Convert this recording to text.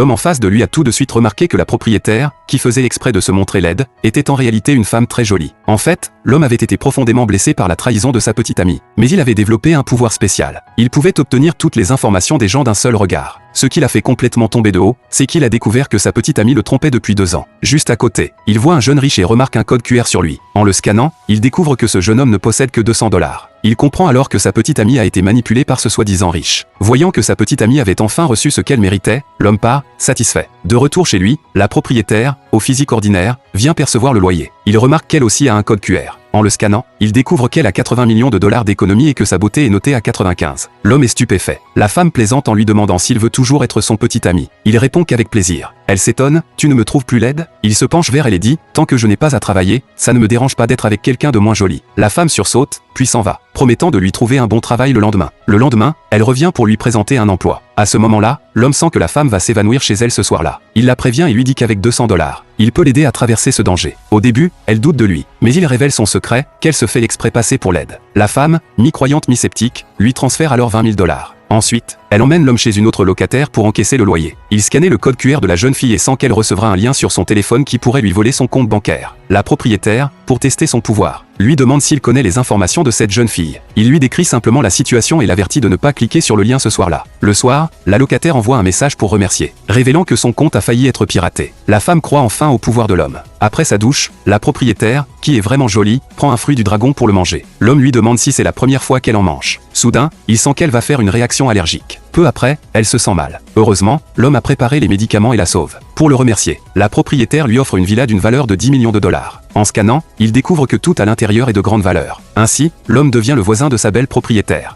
L'homme en face de lui a tout de suite remarqué que la propriétaire, qui faisait exprès de se montrer laide, était en réalité une femme très jolie. En fait, l'homme avait été profondément blessé par la trahison de sa petite amie. Mais il avait développé un pouvoir spécial. Il pouvait obtenir toutes les informations des gens d'un seul regard. Ce qui l'a fait complètement tomber de haut, c'est qu'il a découvert que sa petite amie le trompait depuis 2 ans. Juste à côté, il voit un jeune riche et remarque un code QR sur lui. En le scannant, il découvre que ce jeune homme ne possède que 200 $. Il comprend alors que sa petite amie a été manipulée par ce soi-disant riche. Voyant que sa petite amie avait enfin reçu ce qu'elle méritait, l'homme part, satisfait. De retour chez lui, la propriétaire, au physique ordinaire, vient percevoir le loyer. Il remarque qu'elle aussi a un code QR. En le scannant, il découvre qu'elle a 80 millions de dollars d'économie et que sa beauté est notée à 95. L'homme est stupéfait. La femme plaisante en lui demandant s'il veut toujours être son petit ami. Il répond qu'avec plaisir. Elle s'étonne, « Tu ne me trouves plus laide ?» Il se penche vers elle et dit, « Tant que je n'ai pas à travailler, ça ne me dérange pas d'être avec quelqu'un de moins joli. » La femme sursaute, puis s'en va, promettant de lui trouver un bon travail le lendemain. Le lendemain, elle revient pour lui présenter un emploi. À ce moment-là, l'homme sent que la femme va s'évanouir chez elle ce soir-là. Il la prévient et lui dit qu'avec 200 $, il peut l'aider à traverser ce danger. Au début, elle doute de lui, mais il révèle son secret, qu'elle se fait exprès passer pour laide. La femme, mi-croyante mi-sceptique, lui transfère alors 20 000 $. Ensuite, elle emmène l'homme chez une autre locataire pour encaisser le loyer. Il scannait le code QR de la jeune fille et sent qu'elle recevra un lien sur son téléphone qui pourrait lui voler son compte bancaire. La propriétaire, pour tester son pouvoir, lui demande s'il connaît les informations de cette jeune fille. Il lui décrit simplement la situation et l'avertit de ne pas cliquer sur le lien ce soir-là. Le soir, la locataire envoie un message pour remercier, révélant que son compte a failli être piraté. La femme croit enfin au pouvoir de l'homme. Après sa douche, la propriétaire, qui est vraiment jolie, prend un fruit du dragon pour le manger. L'homme lui demande si c'est la première fois qu'elle en mange. Soudain, il sent qu'elle va faire une réaction allergique. Peu après, elle se sent mal. Heureusement, l'homme a préparé les médicaments et la sauve. Pour le remercier, la propriétaire lui offre une villa d'une valeur de 10 millions de dollars. En scannant, il découvre que tout à l'intérieur est de grande valeur. Ainsi, l'homme devient le voisin de sa belle propriétaire.